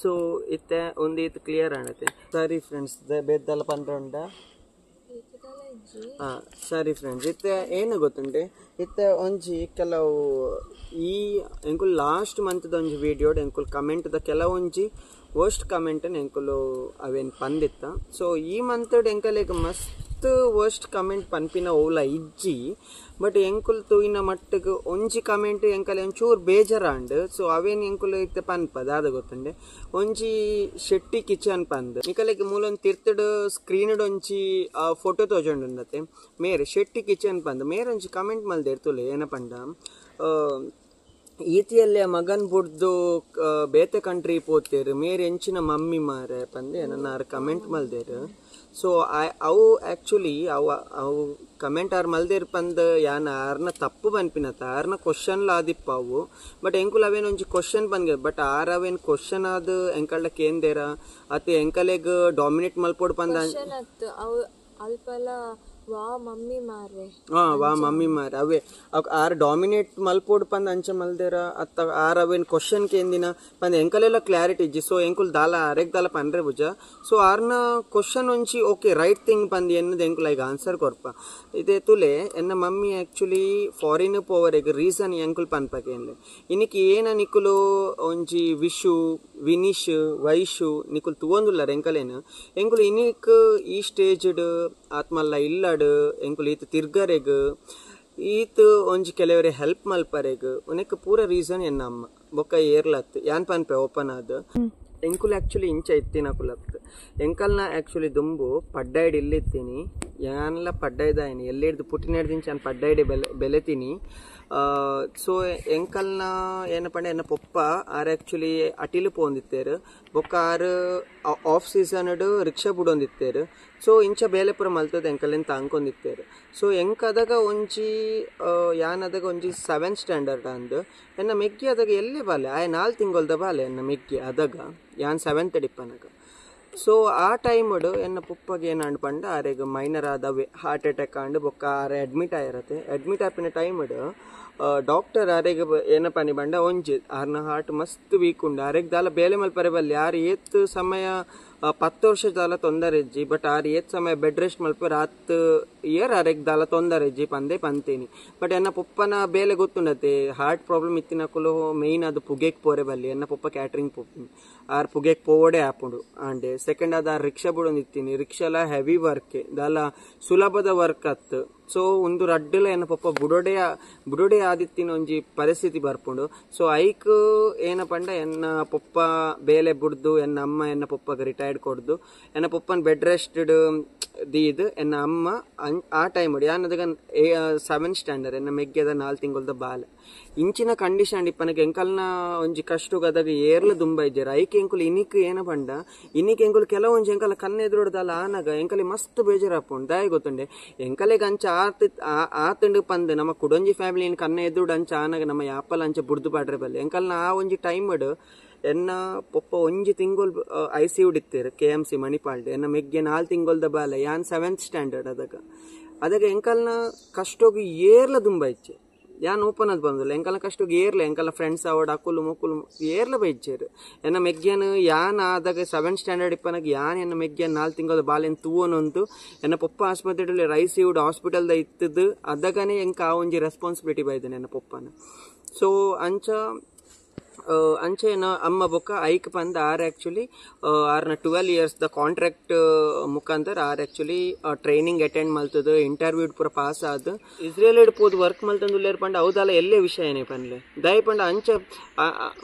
ಸೊ ಇತ್ತೆ ಒಂದೀತ ಕ್ಲಿಯರ್ ಆಣತೆ ಸರಿ ಫ್ರೆಂಡ್ಸ್ ಬೇದ್ದಲ್ಲ ಪಂಡ್ರ ಸರಿ ಫ್ರೆಂಡ್ಸ್ ಇತ್ತೆ ಏನು ಗೊತ್ತುಂಟೆ ಇತ್ತೆ ಒಂಜಿ ಕೆಲವು ಈ ಎಂಕುಲ್ ಲಾಸ್ಟ್ ಮಂತ್ದ ಒಂಜಿ ವಿಡಿಯೋಡ್ ಎಂಕುಲ್ ಕಮೆಂಟ್ದ ಕೆಲವೊಂಜಿ ವರ್ಸ್ಟ್ ಕಮೆಂಟ್ ಎಂಕುಲು ಅವೇನು ಪಂದಿತ್ತ. ಸೊ ಈ ಮಂತಡ್ ಎಂಕಲೆಗ್ ಮಸ್ತ್ ವರ್ಸ್ಟ್ ಕಮೆಂಟ್ ಪನ್ಪಿನ ಓಲ ಇಜ್ಜಿ. ಬಟ್ ಎಂಕುಲ್ ತೂಯಿನ ಮಟ್ಟಿಗೆ ಒಂಜಿ ಕಮೆಂಟ್ ಎಂಕಲೆ ಒಂಚೂರು ಬೇಜಾರಾಂಡ್. ಸೊ ಅವೇನು ಎಂಕುಲು ಇತ್ತೆ ಪನ್ಪದ ಅದ ಗೊತ್ತಂಡೆ. ಒಂಜಿ ಶೆಟ್ಟಿ ಕಿಚನ್ ಪಂದ್ ನಿಕಲೆಗೆ ಮೂಲೊಂದು ತಿರ್ತಡ್ ಸ್ಕ್ರೀನ್ಡ್ ಒಂಜಿ ಫೋಟೋ ತೋಜೊಂಡುಂದತೆ ಮೇರೆ ಶೆಟ್ಟಿ ಕಿಚನ್ ಪಂದ್ ಮೇರೆ ಒಂಜಿ ಕಮೆಂಟ್ ಮಲ್ದೇರ್ತುಲೆ ಏನ ಪಂಡ ಈತಿಯಲ್ಲೇ ಮಗನ್ ಬುಡ್ದು ಬೇತೆ ಕಂಟ್ರಿ ಪೋತೇರು ಮೇರೆ ಎಂಚಿನ ಮಮ್ಮಿ ಮಾರೆ ಪಂದೆ ನನ್ನ ಕಮೆಂಟ್ ಮಲ್ದೇರು. ಸೊ ಅವು ಆ್ಯಕ್ಚುಲಿ ಅವು ಕಮೆಂಟ್ ಆರ್ ಮಲ್ದೇರ್ ಪಂದ್ ಯಾನ ಆರ್ನ ತಪ್ಪು ಪನ್ಪಿನತ್ತ ಆರ್ನ ಕ್ವಶನ್ಲ ಆದಿಪ್ಪ ಅವು. ಬಟ್ ಎಂಕುಲ್ ಅವೇನು ಒಂಜಿ ಕ್ವಶನ್ ಪನ್ಗೆ ಬಟ್ ಆರ್ ಅವೇನು ಕ್ವಶನ್ ಆದ ಎಂಕಳ್ಳ ಕೇಂದೇರ ಅತ್ತೆ ಎಂಕಲೆಗ್ ಡಾಮಿನೇಟ್ ಮಲ್ಪೋಡು ಪಂದ ಅಲ್ಪಲ ವಾ ಮಮ್ಮಿ ಮಾರೆ ವಾ ಮಮ್ಮಿ ಮಾರೆ ಅವೇ ಆರ್ ಡಾಮಿನೇಟ್ ಮಲ್ಪೋಡು ಪಂದ್ ಅಂಚ ಮಲ್ದೇರ ಅತ್ತ ಆರ್ ಅವೇನು ಕ್ವಶನ್ ಕೇಂದಿನ ಪಂದ್ ಎಂಕಲೆಲ್ಲ ಕ್ಲಾರಿಟಿ ಇಜ್ಜಿ. ಸೊ ಎಂಕುಲ್ ದಾಲ ಅರೆಗ್ ದಾಲ ಪನ್ರೆ ಬುಜ. ಸೊ ಆರ್ನ ಕ್ವಶನ್ ಒಂಚಿ ಓಕೆ ರೈಟ್ ಥಿಂಗ್ ಪಂದ್ ಎನ್ನದು ಎಂಕುಲ್ ಈಗ ಆನ್ಸರ್ ಕೊರ್ಪ ಇದೇ ತುಲೆ ಎನ್ನ ಮಮ್ಮಿ ಆ್ಯಕ್ಚುಲಿ ಫಾರಿನ್ ಪೋವರೆಗ್ ರೀಸನ್ ಎಂಕುಲ್ ಪನ್ಪಕೇನ್ಲೆ ಇನಿಕ್ ಏನ ನಿಕುಲು ಒಂಜಿ ವಿಶು ವಿನಿಶ್ ವೈಶು ನಿಕುಲ್ ತೂವೊಂದುಲ್ಲಾರ ಎಂಕಲೇನು ಎಂಕುಲು ಇನಿಕ್ ಈ ಸ್ಟೇಜ್ಡ್ ಆತ್ಮಲ್ಲ ಇಲ್ಲಾಡ್ ಎಂಕುಲು ಈತ ತಿರ್ಗರೆಗ್ ಈತ ಒಂಜಿ ಕೆಲವರೆ ಹೆಲ್ಪ್ ಮಲ್ಪರೆಗ್ ಉನಕ್ ಪೂರ ರೀಸನ್ ಎನ್ನ ಅಮ್ಮ ಬೊಕ್ಕ ಏರ್ಲತ್ ಯಾನ್ ಪನ್ಪೆ ಓಪನ್ ಆದ ಎಂಕುಲ್ ಆ್ಯಕ್ಚುಲಿ ಇಂಚ ಇತ್ತಿನ ಕುಲತ್ ಎಂಕಲ್ನ ಆ್ಯಕ್ಚುಲಿ ದುಂಬು ಪಡ್ಡೈಡ್ ಇಲ್ಲಿತ್ತೀನಿ ಯಾನೆಲ್ಲ ಪಡ್ಡೈದಾಯಿನಿ ಎಲ್ಲಿ ಹಿಡ್ದು ಪುಟ್ಟಿನ ಹಿಡ್ದಿಂಚ ನಾನು ಪಡ್ಡೈಡಿ ಬೆಲೆತೀನಿ. ಸೊ ಎಂಕಲ್ನ ಏನಪ್ಪಂಡೆ ಎನ್ನ ಪೊಪ್ಪ ಆರ್ ಆ್ಯಕ್ಚುಲಿ ಅಟಿಲು ಪೋಂದಿತ್ತೇರು ಬೊಕ್ಕ ಆರು ಆಫ್ ಸೀಸನ್ಡ್ ರಿಕ್ಷಾ ಬಿಡೊಂದಿತ್ತೇರು. ಸೊ ಇಂಚ ಬೇಲೆ ಪುರ ಮಲ್ತದ ಎಂಕಲ್ಲಿಂದ ತಾಂಕೊಂಡಿತ್ತೇರು. ಸೊ ಎಂಕದಾಗ ಒಂಜಿ ಯಾನದಾಗ ಒಂಜಿ 7th ಸ್ಟ್ಯಾಂಡರ್ಡ್ ಅಂದು ಎನ್ನ ಮೆಗ್ಗಿ ಅದಾಗ ಎಲ್ಲೇ ಬಾಲೆ 4 ತಿಂಗೊಲ್ದ ಬಾಲೆ ಎನ್ನ ಮೆಗ್ಗಿ ಅದಾಗ ಯಾನ್ 7th ಡಿಪ್ಪನಾಗ. ಸೊ ಆ ಟೈಮಡು ಎನ್ನ ಪುಪ್ಪಗೆ ಏನು ಅನ್ಪಂಡ ಆರೆಗ ಮೈನರ್ ಆದವೆ ಹಾರ್ಟ್ ಅಟ್ಯಾಕ್ ಅಂಡು ಬೊಕ್ಕ ಆರೆ ಅಡ್ಮಿಟ್ ಆಗಿರತ್ತೆ. ಅಡ್ಮಿಟ್ ಆಪಿನ ಟೈಮಡು ಡಾಕ್ಟರ್ ಆರೆಗ ಏನಪ್ಪ ನಿ ಬಂಡ ಒಂಜಿ ಆರ್ನ ಹಾರ್ಟ್ ಮಸ್ತ್ ವೀಕ್ ಉಂಡು ಆರೆಗ್ ದಾಲ ಬೇಲೆ ಮಲ್ಪರೆ ಬಲ್ಲಿ ಯಾರು ಏತ್ ಸಮಯ 10 ವರ್ಷ ದಾಲ ತೊಂದರೆ ಇಜ್ಜಿ. ಬಟ್ ಆರು ಏತ್ ಸಮಯ ಬೆಡ್ ರೆಸ್ಟ್ ಮಲ್ಪರೆ 10 ಇಯರ್ ಆರೆಗ್ ದಾಲ ತೊಂದರೆ ಇಜ್ಜಿ ಪಂದೆ ಪಂತೇನಿ. ಬಟ್ ಎನ್ನ ಪುಪ್ಪನ ಬೇಲೆ ಗೊತ್ತುಂಡತೆ ಹಾರ್ಟ್ ಪ್ರಾಬ್ಲಮ್ ಇತ್ತಿನಕುಲು ಮೇಯ್ನ್ ಅದು ಪುಗೆಕ್ ಪೋರೆ ಬಲ್ಲಿ ಎನ್ನ ಪುಪ್ಪ ಕ್ಯಾಟ್ರಿಂಗ್ ಪುಪ್ಪಿ ಆರ್ ಪುಗೆಕ್ ಪೋವಡೆ ಆಪುಂಡು ಆಂಡೆ. ಸೆಕೆಂಡ್ ಅದ ರಿಕ್ಷಾ ಬಿಡೊಂದು ಇತ್ತೀನಿ ರಿಕ್ಷಾಲ ಹೆವಿ ವರ್ಕ್ ದಾಲ ಸುಲಭದ ವರ್ಕ್ ಅತ್ತು. ಸೊ ಒಂದು ರಡ್ಡಲ ಎನ್ನ ಪಪ್ಪ ಬುಡೊಡೆ ಆದಿತ್ತಿನ ಒಂಜಿ ಪರಿಸ್ಥಿತಿ ಬರ್ಪುಂಡು. ಸೊ ಐಕ್ ಏನಪಂಡ ಎನ್ನ ಪಪ್ಪ ಬೇಲೆ ಬುಡ್ದು ಎನ್ನ ಅಮ್ಮ ಎನ್ನ ಪಪ್ಪಗೆ ರಿಟೈರ್ಡ್ ಕೊಡ್ದು ಎನ್ನ ಪಪ್ಪನ ಬೆಡ್ ರೆಸ್ಟೆಡ್ ದೀದ್ ಎನ್ನ ಅಮ್ಮ ಆ ಟೈಮ್ ಯಾನದಾಗ 7th ಸ್ಟ್ಯಾಂಡರ್ಡ್ ಎನ್ನ ಮೆಗ್ಗೆದ 4 ತಿಂಗೊಲ್ದ ಬಾಲೆ ಇಂಚಿನ ಕಂಡೀಷನ್ ಇಪ್ಪನಗೆ ಎಂಕಲ್ನ ಒಂಜಿ ಕಷ್ಟು ಗದಾಗ ಏರ್ಲ ದುಂಬ ಇಜ್ಜಾರ ಐಕೆ ಎಂಕುಲು ಇನಿಕ್ ಏನ ಪಂಡ ಇನಿಕ್ ಎಂಕುಲು ಕೆಲವೊಂಜಿ ಎಂಕಲ ಕಣ್ಣೆದುರುಡ್ದಲ್ಲ ಆನಾಗ ಎಂಕಲಿ ಮಸ್ತ್ ಬೇಜಾರಾಪುಂಡು ದಾಯಿ ಗೊತ್ತುಂಡೆ ಎಂಕಲೆಗ್ ಅಂಚ ಆತಂಡು ಪಂದ್ ನಮ್ಮ ಕುಡೊಂಜಿ ಫ್ಯಾಮಿಲಿ ಕಣ್ಣ ಎದುರುಡು ಅಂಚ ಆನಾಗ ನಮ್ಮ ಯಾಪಲ್ ಅಂಚ ಬುಡ್ದು ಪಾಡ್ರೆ ಬಲ್ಲೆ ಎಂಕಲ್ನ ಆ ಒಂಜಿ ಟೈಮಡ್ ಎನ್ನ ಪೊಪ್ಪ ಒಂಜಿ ತಿಂಗೊಲ್ ICU ಇತ್ತೇರು KMC ಮಣಿಪಾಲ್ಡ್ ಎನ್ನ ಮೆಗ್ಗೆ 4 ತಿಂಗೊಲ್ದ ಬಾಲೆ ಯಾನ್ 7th ಸ್ಟ್ಯಾಂಡರ್ಡ್ ಅದಾಗ ಎಂಕಲ್ನ ಕಷ್ಟೋಗಿ ಏರ್ಲ ದುಂಬ ಇಚ್ಚೆ ಯಾನ್ ಓಪನ್ ಅದ್ ಬಂದಿಲ್ಲ ಎಂಕಲ್ನ ಕಷ್ಟೋಗಿ ಏರ್ಲ ಎಂಕಲ್ನ ಫ್ರೆಂಡ್ಸ್ ಅವಡ್ ಅಕುಲು ಮುಕುಲು ಏರ್ಲ ಬೈಜ್ಜೇರು ಎನ್ನ ಮೆಗ್ಗ್ಯನ್ ಯಾನ್ ಆದಾಗ 7th ಸ್ಟ್ಯಾಂಡರ್ಡ್ ಇಪ್ಪನಾಗ ಯಾನ್ ಎನ್ನ ಮೆಗ್ಗ್ಯನ್ 4 ತಿಂಗೊಲ್ದ ಬಾಲೆನ್ ತೂವನೊಂದು ಎನ್ನ ಪೊಪ್ಪ ಆಸ್ಪತ್ರೆಯಲ್ಲಿ ICU ಹಾಸ್ಪಿಟಲ್ದ ಇತ್ತದು ಅದಗನೆ ಎಂಕ ಆ ಒಂಜಿ ರೆಸ್ಪಾನ್ಸಿಬಿಲಿಟಿ ಬೈದೇನೆ ಎನ್ನ ಪೊಪ್ಪನ. ಸೊ ಅಂಚೆನ ಅಮ್ಮ ಬೊಕ್ಕ ಐಕ್ ಪಂದ ಆರ್ ಆ್ಯಕ್ಚುಲಿ ಆರ್ನ 12 years ದ ಕಾಂಟ್ರಾಕ್ಟ್ ಮುಖಾಂತರ ಆರ್ ಆ್ಯಕ್ಚುಲಿ ಟ್ರೈನಿಂಗ್ ಅಟೆಂಡ್ ಮಲ್ತದ ಇಂಟರ್ವ್ಯೂ ಪೂರ ಪಾಸ್ ಆದ ಇಸ್ರೇಲ್ ಪೋದು ವರ್ಕ್ ಮಲ್ತಂದುಲ್ಲೇರ್ ಪಂಡ ಅವದಲ್ಲ ಎಲ್ಲೇ ವಿಷಯನೇ ಪನ್ಲೆ ದಯ ಪಂಡ ಅಂಚ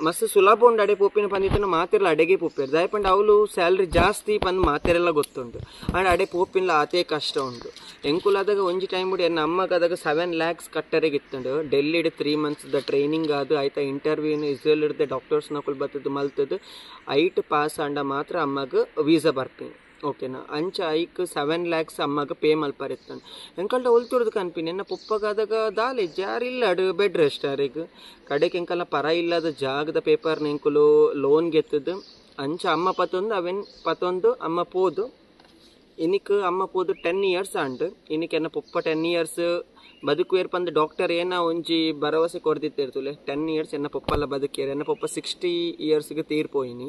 ಮಸ್ತ್ ಸುಲಭ ಉಂಡು ಅಡೆ ಪೋಪಿನ ಪಂದಿತ್ತನ ಮಾತಿರಲ್ಲ ಅಡೆಗೆ ಪೋಪೇರು ದಯ ಪಂಡ ಅವಳು ಸ್ಯಾಲ್ರಿ ಜಾಸ್ತಿ ಪಂದ್ ಮಾತಿರೆಲ್ಲ ಗೊತ್ತುಂಟು ಅಂಡ್ ಅಡೆ ಪೋಪಿನ್ಲ ಆತೇ ಕಷ್ಟ ಉಂಟು ಎಂಕುಲಾದಾಗ ಒಂಜಿ ಟೈಮ್ ಬಿಡಿ ಎನ್ನ ಅಮ್ಮಗಾದಾಗ 7 lakhs ಕಟ್ಟರೆಗೆ ಇತ್ತಂಡು ಡೆಲ್ಲಿಡ್ 3 months ದ ಟ್ರೈನಿಂಗ್ ಆದ ಆಯ್ತಾ ಇಂಟರ್ವ್ಯೂನ ಇಸ್ರೇಲ್ ಡಾಕ್ಟರ್ಸ್ ನಕುಲ್ ಬರ್ತದ ಮಲ್ತದ ಐಟ್ ಪಾಸ್ ಅಂಡ ಮಾತ್ರ ಅಮ್ಮಗ ವೀಸಾ ಬರ್ತೀನಿ ಓಕೆನಾ ಅಂಚ ಐಕ್ 7 lakhs ಅಮ್ಮಗ ಪೇ ಮಲ್ಪರಿತ್ತಾನೆ ಎಂಕಲ್ಟ ಹೊಲ್ತುರ್ದು ಕನ್ಪಿನಿ ಎನ್ನ ಪುಪ್ಪಗಾದಾಗ ದಾಲೆ ಜಾರಿಲ್ಲ ಅಡು ಬೆಡ್ ರೆಸ್ಟ್ ಆರಿಗೆ ಕಡೆಗೆ ಎಂಕಲ್ಲ ಪರ ಇಲ್ಲದ ಜಾಗದ ಪೇಪರ್ನ ಎಂಕುಲು ಲೋನ್ ಗೆತ್ತದು ಅಂಚ ಅಮ್ಮ ಪತ್ತೊಂದು ಅವೆನ್ ಪತ್ತೊಂದು ಅಮ್ಮ ಪೋದು ಇನಿಕ್ ಅಮ್ಮ ಪೋದು 10 years ಅಂಡ್ ಇನಿಕ್ ಎನ್ನ ಪೊಪ್ಪ 10 years ಬದುಕುವೇರ್ ಪಂದ್ ಡಾಕ್ಟರ್ ಏನ ಒಂಜಿ ಭರವಸೆ ಕೊರ್ದಿತ್ತಿರ್ತುಲೆ 10 years ಎನ್ನ ಪೊಪ್ಪಲ್ಲ ಬದುಕೇರು ಎನ್ನ ಪೊಪ್ಪ 60 yearsಗೆ ತೀರ್ಪೋಯಿನಿ.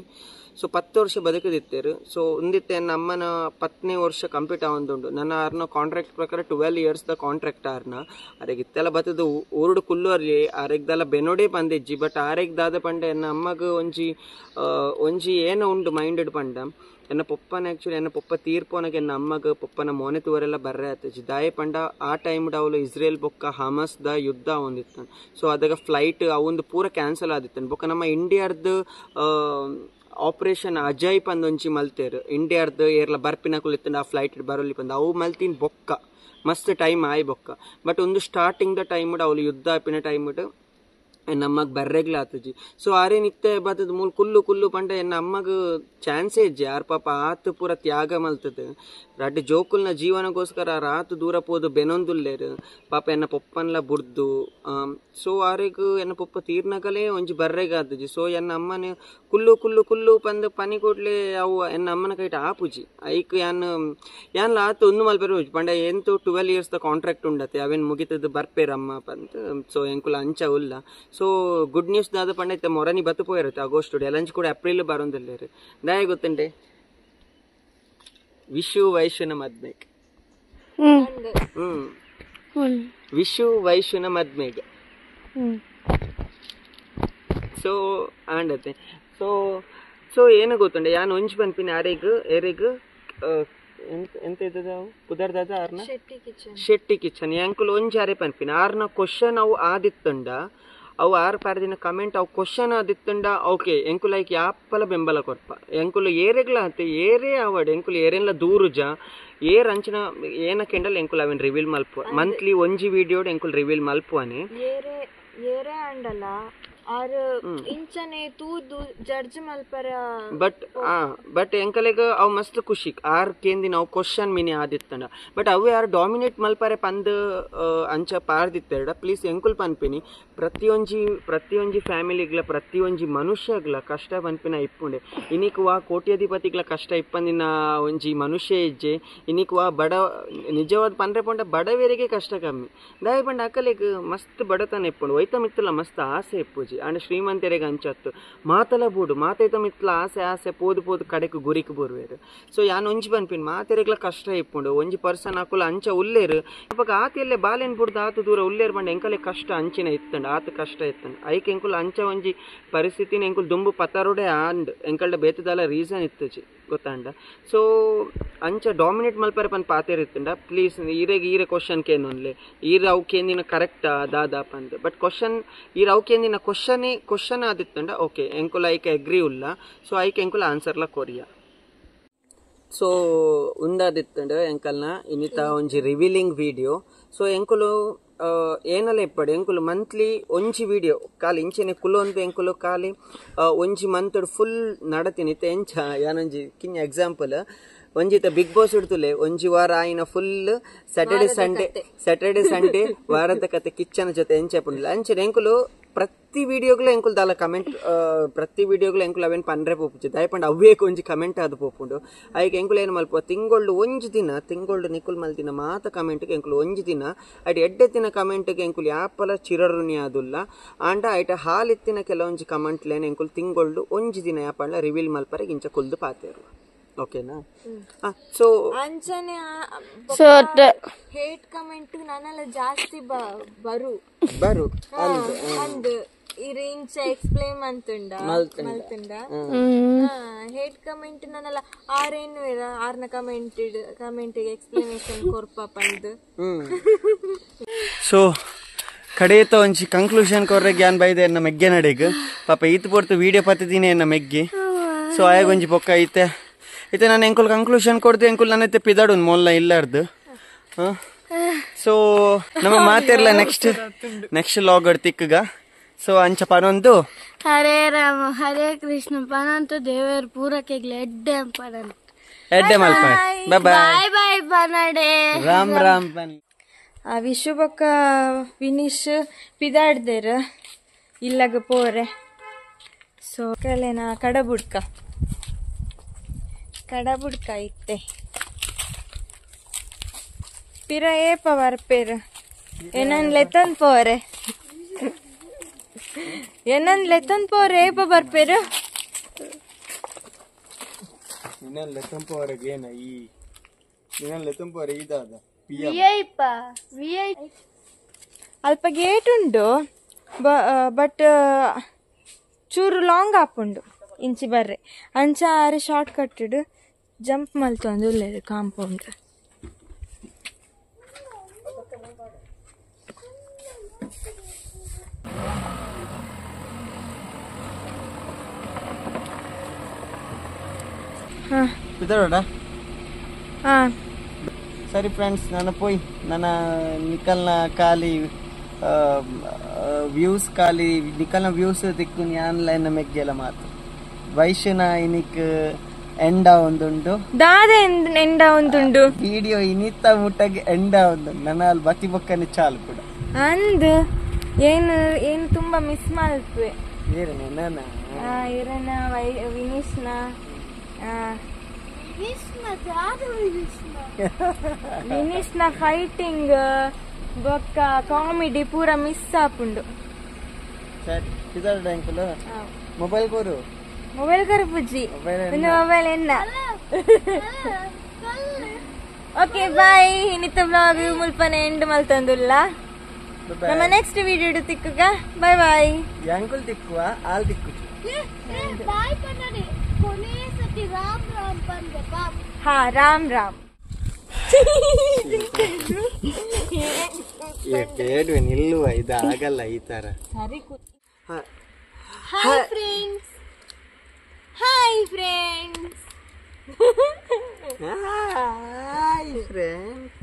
ಸೊ 10 ವರ್ಷ ಬದುಕದಿತ್ತೇರು. ಸೊ ಒಂದಿತ್ತೆ ಎನ್ನ ಅಮ್ಮನ 10ನೇ ವರ್ಷ ಕಂಪ್ಲೀಟ್ ಆವೊಂದುಂಡು. ನನ್ನ ಆರ್ನ ಕಾಂಟ್ರಾಕ್ಟ್ ಪ್ರಕಾರ 12 years ದ ಕಾಂಟ್ರಾಕ್ಟ್ ಆರ್ನ ಅರೆಗಿತ್ತೆಲ್ಲ ಬತ್ತದು ಊರುಡು ಕುಲ್ಲುವರ್ಲಿ ಅರೆಗ್ದಲ್ಲ ಬೆನೋಡೆ ಬಂದಿಜ್ಜಿ. ಬಟ್ ಆರೆಗ್ದಾದ ಪಂಡ ಎನ್ನ ಅಮ್ಮಗ ಒಂಜಿ ಏನೋ ಉಂಡು ಮೈಂಡೆಡ್ ಪಂಡ ಎನ್ನ ಪೊಪ್ಪನ ಆ್ಯಕ್ಚುಲಿ ಎನ್ನ ಪೊಪ್ಪ ತೀರ್ಪೋನಗೆ ಎನ್ನ ಅಮ್ಮಗ ಪೊಪ್ಪನ ಮೋನೆ ತೂವರೆಲ್ಲ ಬರ್ರೆ ಆತಜಿ. ದಾಯ ಪಂಡ ಆ ಟೈಮ್ಡ್ ಅವಳು ಇಸ್ರೇಲ್ ಬೊಕ್ಕ ಹಮಸ್ದ ಯುದ್ಧ ಅವೊಂದಿತ್ತನು. ಸೊ ಅದಾಗ ಫ್ಲೈಟ್ ಅವೊಂದು ಪೂರ ಕ್ಯಾನ್ಸಲ್ ಆದಿತ್ತನು. ಬೊಕ್ಕ ನಮ್ಮ ಇಂಡಿಯಾರ್ದು ಆಪರೇಷನ್ ಅಜಯ್ ಪಂದ್ ಒಂಚಿ ಮಲ್ತೇರು ಇಂಡಿಯಾರ್ದು ಏರ್ಲ ಬರ್ಪಿನ ಕುಲಿತ್ತಂಡು ಆ ಫ್ಲೈಟ್ ಬರೋಲಿ ಪಂದ್ ಅವು ಮಲ್ತಿನ ಬೊಕ್ಕ ಮಸ್ತ್ ಟೈಮ್ ಆಯ್ ಬೊಕ್ಕ. ಬಟ್ ಒಂದು ಸ್ಟಾರ್ಟಿಂಗ್ ದ ಟೈಮ್ಡ್ ಅವಳು ಯುದ್ಧ ಆಪಿನ ಟೈಮ್ಡ್ ಎನ್ನ ಅಮ್ಮಗ್ ಬರ್ರೆಗ್ಲ ಆತಜಿ. ಸೊ ಆರೇ ನಿತ್ಯ ಬತ್ತದ ಮೂಲ ಕುಲ್ಲು ಪಂಡ ಎನ್ನ ಅಮ್ಮಗ್ ಚಾನ್ಸೇ ಇಜ್ಜಿ ಯಾರು ಪಾಪ ಆತು ಪೂರ ತ್ಯಾಗ ಮಲ್ತದ ರಡ್ಡ್ ಜೋಕುಲ್ನ ಜೀವನಗೋಸ್ಕರ ರಾತು ದೂರ ಪೋದು ಬೆನೊಂದುಲ್ಲೇರು ಪಾಪ ಎನ್ನ ಪೊಪ್ಪನ್ಲ ಬುಡ್ದು. ಸೊ ಆರೆಗ್ ಎನ್ನ ಪೊಪ್ಪ ತೀರ್ನಗಲೇ ಒಂಜಿ ಬರ್ರೆಗ ಆತಜಿ. ಸೊ ಎನ್ನ ಅಮ್ಮನ ಕುಲ್ಲು ಪಂದ್ ಪನಿ ಕೊಡ್ಲೆ ಅವು ಎನ್ನ ಅಮ್ಮನ ಕೈಟ್ ಆಪುಜಿ. ಐಕ್ ಯಾನ್ಲ ಆತು ಒಂದು ಮಲ್ಪೆರು ಪಂಡ ಎಂತು 12 years ದ ಕಾಂಟ್ರಾಕ್ಟ್ ಉಂಡತೆ ಅವೇನ್ ಮುಗಿತದ ಬರ್ಪೇರಮ್ಮ ಪಂದ್. ಸೊ ಎಂಕುಲ ಅಂಚ ಉಲ್ಲ. ಸೊ ಗುಡ್ ನ್ಯೂಸ್ ದಾದ ಪಂಡ ಇತ್ತ ಮೊರನಿ ಬತ್ತು ಪೋಯಿರುತ್ತೆ ಆಗಸ್ಟ್ ಎಲಂಚ್ ಕೂಡ ಏಪ್ರಿಲ್ ಬರೋದಿಲ್ಲೇರು ದಾಯ ಗೊತ್ತುಂಟೆ. ವಿಶು ವೈಶುನ ಮದ್ಮೆಗ್ ವಿಶು ವೈಶುನ ಮದ್ಮೆಗ್ ಸೊ ಆಂಡತೆ. ಸೊ ಏನು ಗೊತ್ತುಂಡೆ ಯಾನ್ ಒಂಜಿ ಪನ್ಪಿನ ಎರೆಗ್ ಎಂತ ಇದ್ದದ ಪುದರ್ದಾದ ಆರ್ನ ಶೆಟ್ಟಿ ಕಿಚನ್ ಎಂಕುಲು ಒಂಜಿ ಅರೆ ಪನ್ಪಿನ ಆರ್ನ ಕ್ವಶನ್ ಅವು ಆದಿತ್ತಂಡ ಅವು ಆರು ಪಾರದಿನ ಕಮೆಂಟ್ ಅವು ಕ್ವಶನ್ ಆದಿತ್ತಂಡ ಓಕೆ ಎಂಕುಲು ಐಕ್ ಯಾಪಲ ಬೆಂಬಲ ಕೊರ್ಪ ಎಂಕುಲು ಏರೆಗ್ಲ ಹತ್ತೆ ಏರೇ ಅವಡ್ ಎಂಕುಲು ಏರೆಲ್ಲ ದೂರುಜ ಏರ್ ಅಂಚಿನ ಏನ ಕೆಂಡಲ್ ಎಂಕುಲು ಅವೇನ್ ರಿವೀಲ್ ಮಲ್ಪುವ ಮಂತ್ಲಿ ಒಂಜಿ ವಿಡಿಯೋಡ್ ಎಂಕುಲು ರಿವೀಲ್ ಮಲ್ಪುವನೆ ಏರೆ ಅಂಡಲ್ಲ ಆರ್ ಇಂಚನೆ ತೂದು ಜಡ್ಜ್ ಮಲ್ಪರ. ಬಟ್ ಎಂಕಲೆಗ ಅವ್ ಮಸ್ತ್ ಖುಷಿ ಆರ್ ಕೇಂದಿನ ಅವ್ ಕ್ವಶನ್ ಮಿನಿ ಆದಿತ್ತಂಡ. ಬಟ್ ಅವು ಯಾರು ಡಾಮಿನೇಟ್ ಮಲ್ಪರೆ ಪಂದ್ ಅಂಚ ಪಾರ್ದಿತ್ತೆರಡ ಪ್ಲೀಸ್ ಎಂಕುಲ್ ಪನ್ಪಿನಿ ಪ್ರತಿಯೊಂಜಿ ಫ್ಯಾಮಿಲಿಗ್ಲ ಪ್ರತಿಯೊಂಜಿ ಮನುಷ್ಯಗ್ಲ ಕಷ್ಟ ಪನ್ಪಿನ ಇಪ್ಪುಂಡೆ. ಇನಿಕ್ ವಾ ಕೋಟ್ಯಾಧಿಪತಿಗ್ಲ ಕಷ್ಟ ಇಪ್ಪಂದಿನ ಒಂಜಿ ಮನುಷ್ಯ ಇಜ್ಜೆ ಇನಿಕ್ ವಾ ಬಡ ನಿಜವಾದ ಪಂಡ್ರೆ ಪಂಡ ಬಡವೇರಿಗೆ ಕಷ್ಟ ಕಮ್ಮಿ ದಾಯ ಪಂಡ ಅಕಲೆಗ್ ಮಸ್ತ್ ಬಡತನ ಇಪ್ಪುಂಡು ಒಯ್ತ ಮಿತ್ತಲ ಮಸ್ತ್ ಆಸೆ ಇಪ್ಪುಜಿ. ಅಂಡ್ ಶ್ರೀಮಂತರಿಗೆ ಅಂಚತ್ತು ಮಾತಲ ಬೂಡು ಮಾತೈತ ಮಿತ್ಲ ಆಸೆ ಪೋದು ಕಡೆಕ್ ಗುರಿಕ್ ಬುರ್ವೇರು. ಸೊ ಯಾನ್ ಒಂಜಿ ಪನ್ಪಿನ್ ಮಾತೆರೆಗ್ಲ ಕಷ್ಟ ಇಪ್ಪುಂಡು ಒಂಜಿ ಪರ್ಸನ್ ಹಾಕುಲ ಅಂಚ ಉಲ್ಲೇರು ಅವಾಗ ಆತಿಯಲ್ಲೇ ಬಾಲೆನ್ ಬುಡ್ದು ಆತು ದೂರ ಉಲ್ಲೇರು ಬಂಡ ಎಂಕಲೆ ಕಷ್ಟ ಅಂಚಿನ ಇತ್ತಂಡ ಆತ ಕಷ್ಟ ಇತ್ತಂಡ ಐಕ್ ಎಂಕುಲ್ ಅಂಚ ಒಂಜಿ ಪರಿಸ್ಥಿತಿನ ಎಂಕುಲ್ ದುಂಬು ಪತ್ತಾರುಡೆ ಆಂಡ್ ಎಂಕಲ್ಡ ಬೇತದಲ್ಲ ರೀಸನ್ ಇತ್ತಜಿ ಗೊತ್ತಾಂಡ. ಸೊ ಅಂಚ ಡಾಮಿನೇಟ್ ಮಲ್ಪರೆ ಪನ್ ಪಾತೇರ್ ಇತ್ತಂಡ ಪ್ಲೀಸ್ ಈರೆ ಕ್ವಶನ್ ಕೇನೊನ್ಲೆ ಈರ ಅವು ಕೇಂದಿನ ಕರೆಕ್ಟಾ ದಾದಾ ಪಂದ್. ಬಟ್ ಕ್ವಶನ್ ಈರ ಅವು ಕೇಂದಿನ ಕ್ವಶನ್ ಆದಿತ್ತಂಡ ಓಕೆ ಎಂಕುಲ ಐಕೆ ಅಗ್ರಿ ಉಲ್ಲ. ಸೊ ಐಕೆ ಎಂಕುಲ ಆನ್ಸರ್ಲ ಕೊರಿಯಾ. ಸೊ ಉಂದಾದಿತ್ತಂಡ ಎಂಕಲ್ನ ಇನ್ನಿತ ಒಂಜಿ ರಿವೀಲಿಂಗ್ ವಿಡಿಯೋ. ಸೊ ಎಂಕುಲು ಏನಲ್ಲ ಇಪ್ಪಡು ಎಂಕುಲು ಮಂತ್ಲಿ ಒಂಜಿ ವಿಡಿಯೋ ಖಾಲಿ ಇಂಚೆನೆ ಕುಲೊಂದು ಎಂಕುಲು ಖಾಲಿ ಒಂಜಿ ಮಂತ್ ಫುಲ್ ನಡತಿನಿತ್ತೆ ಎಂಚ ಯಾನೊಂಜಿ ಕಿಂಜ ಎಕ್ಸಾಂಪಲ್ ಒಂಜಿತ ಬಿಗ್ ಬಾಸ್ ಇಡ್ತುಲೆ ಒಂಜಿ ವಾರ ಆಯ್ನ ಫುಲ್ ಸ್ಯಾಟರ್ಡೆ ಸಂಡೇ ವಾರದ ಕತೆ ಕಿಚ್ಚನ ಜೊತೆ ಎಂಚೆಪುಂಡಿಲ್ಲ ಅಂಚೆ ಎಂಕುಲು ಪ್ರತಿ ವಿಡಿಯೋಗ್ಲ ಎಂಕುಲ್ ದಾಲ ಕಮೆಂಟ್ ಪ್ರತಿ ವಿಡಿಯೋಗ್ಲ ಎಂಕುಲು ಅವೇನ್ ಪಂಡ್ರೆ ಪೋಪುಜಿ ದಯಪಂಡ ಅವ್ವೇಕ್ ಒಂಜಿ ಕಮೆಂಟ್ ಆದ್ ಪೋಪುಂಡು ಐಕ್ ಎಂಕುಲು ಏನು ಮಲ್ಪುವ ತಿಂಗೊಳ್ಳು ಒಂಜಿ ದಿನ ನಿಕುಲ್ ಮಲ್ತಿನ ಮಾತ ಕಮೆಂಟ್ಗೆ ಎಂಕುಲು ಒಂಜಿ ದಿನ ಐಟ್ ಎಡ್ಡೆತ್ತಿನ ಕಮೆಂಟ್ಗೆ ಎಂಕುಲು ಯಾಪಲ ಚಿರರುನಿ ಆದುಲ್ಲ ಆಂಡ ಐಟ ಹಾಲಿತ್ತಿನ ಕೆಲವೊಂಜಿ ಕಮೆಂಟ್ಲೇನೆ ಎಂಕುಲು ತಿಂಗೊಳ್ಳು ಒಂಜಿ ದಿನ ಯಾಪಂಡ ರಿವೀಲ್ ಮಲ್ಪರೆ ಇಂಚ ಕುಲ್ದು ಪಾತೇರು ಓಕೆನಾ. ಸೊ ಅಂಚನೆ ಹೇಟ್ ಕಮೆಂಟ್ ನಾನೆಲ್ಲ ಜಾಸ್ತಿ ಬರು ಅಂದ್ ಇಂಚ ಎಕ್ಸ್ಪ್ಲೇನ್ ಮಲ್ತುಂಡ ಹೇಟ್ ಕಮೆಂಟ್ ನಾನೆಲ್ಲ ಆರೇನು ಆರ್ನ ಕಮೆಂಟ್ ಎಕ್ಸ್ಪ್ಲನೇಷನ್ ಕೊರ್ಪ ಪಂದ್. ಸೊ ಕಡೆಯತ್ತ ಒಂಚಿ ಕಂಕ್ಲೂಷನ್ ಕೊರ್ರೆ ಗ್ಯಾನ್ ಬೈದೆ ಎನ್ನ ಮೆಗ್ಗೆ ನಡೆಗ್ ಪಾಪ ಈತ್ ಪೊರ್ತು ವಿಡಿಯೋ ಪತ್ತಿದ್ದೀನಿ ಎನ್ನ ಮೆಗ್ಗಿ. ಸೊ ಆಯ್ ಒಂಜಿ ಪೊಕ್ಕ ಐತೆ ನಾನು ಎಂಕುಲ್ ಕಂಕ್ಲೂಷನ್ ಕೊಡ್ದು ಎಂಕುಲ್ ನನ್ನೈತೆ ಪಿದಾಡು ಮೊಲ್ಲ ಇಲ್ಲಾರ್ದು. ಸೊ ನಮ್ಮ ಮಾತಿರ್ಲ ನೆಕ್ಸ್ಟ್ ಲಾಗ್ ತಿಕ್ಕಗ. ಸೊ ಅಂಚ ಪನೊಂದು ಹರೇ ರಾಮ ಹರೇ ಕೃಷ್ಣ ಪನಂತು ದೇವರ ಪೂರಕ್ಕೆ ಎಡ್ಡೆ ಮಲ್ಪ ಬಾಯ್ ಬಾಯ್ ಪನಡೆ ರಾಮ್ ಪನ್ ಆ ವಿಶು ಬೊಕ್ಕ ವಿನಿಶ್ ಪಿದಾಡ್ದೇರ ಇಲ್ಲಗ ಪೋರೆ. ಸೊ ಕಲೆನ ಕಡಬುಡ್ಕ ಇತ್ತೆ ಪಿರ ಏಪ ಬರ್ಪೇರು ಏನನ್ ಲೆತನ್ ಪೋರೆ ಏನನ್ ಲೆತನ್ ಪೋರೆ ಏಪ ಬರ್ಪೇರು ಇನ್ನೊಂದು ಲೆತ್ತಂಪವರೆಗೆ ಏನ ಈ ಇನ್ನೊಂದು ಲೆತ್ತಂಪವರೆಗೆ ಇದಾದ ಅಲ್ಪ ಗೇಟ್ ಉಂಡು ಬಟ್ ಚೂರು ಲಾಂಗ್ ಆಪುಂಡು ಇಂಚಿ ಬರ್ರೆ ಅಂಚ ಆರೆ ಶಾರ್ಟ್ ಕಟ್ ಜಂಪ್ ಮಲ್ತೊಂದು ಒಳ್ಳೆದು ಕಾಂಪೌಂಡ್ ಸರಿ ಫ್ರೆಂಡ್ಸ್, ನಾನು ಪೋಯ್ ನನ್ನ ನಿಕಲ್ನ ಖಾಲಿ ವ್ಯೂಸ್ ನಿಕಲ್ನ ವ್ಯೂಸ್ ತಿಕ್ಕು ಆನ್ಲೈನ್ ಮೆಗ್ಗೆಲ್ಲ ಮಾತು ವೈಶ್ಯನ ಇನಿಕ್ ಎಂಡ ಒಂದುಂಡು ದಾದ ಎಂಡ ಒಂದುಂಡು ವಿಡಿಯೋ ಇನಿತ್ತ ಮುಟ್ಟಗೆ ಎಂಡ ಒಂದುಂಡು ನನ್ನ ಅಲ್ಲಿ ಬತ್ತಿ ಬೊಕ್ಕನೆ ಚಾಲು ಕೂಡ ಅಂದ್ ಏನು ಏನು ತುಂಬಾ ಮಿಸ್ ಮಾಡ್ತೇವೆ ಇರನ ವಿನೀಶ್ನ ವಿನೀಶ್ನ ಫೈಟಿಂಗ್ ಬೊಕ್ಕ ಕಾಮಿಡಿ ಪೂರ ಮಿಸ್ ಆಪುಂಡು. ಮೊಬೈಲ್ ಕೋರು ಮೊಬೈಲ್ ಕರು ಪುಜ್ಜಿ ಮೊಬೈಲ್ ಎನ್ನ ಓಕೆ ಬಾಯ್. ಇನ್ನಿತ್ತ ಬ್ಲಾಗ್ ಮುಲ್ಪನೆ ಎಂಡ್ ಮಲ್ತಂದುಲ್ಲ. ನಮ್ಮ ನೆಕ್ಸ್ಟ್ ವಿಡಿಯೋ ತಿಕ್ಕುಗ ಬಾಯ್ ಬಾಯ್. ಯಾಂಕುಲ್ ತಿಕ್ಕುವ ಆಲ್ ತಿಕ್ಕು ಹಾ ರಾಮ್ ರಾಮ್ ಬೇಡ್ವೆ ನಿಲ್ಲುವ ಇದಾಗಲ್ಲ ಈ ತರ. Hi friends, hi friends, hi friends.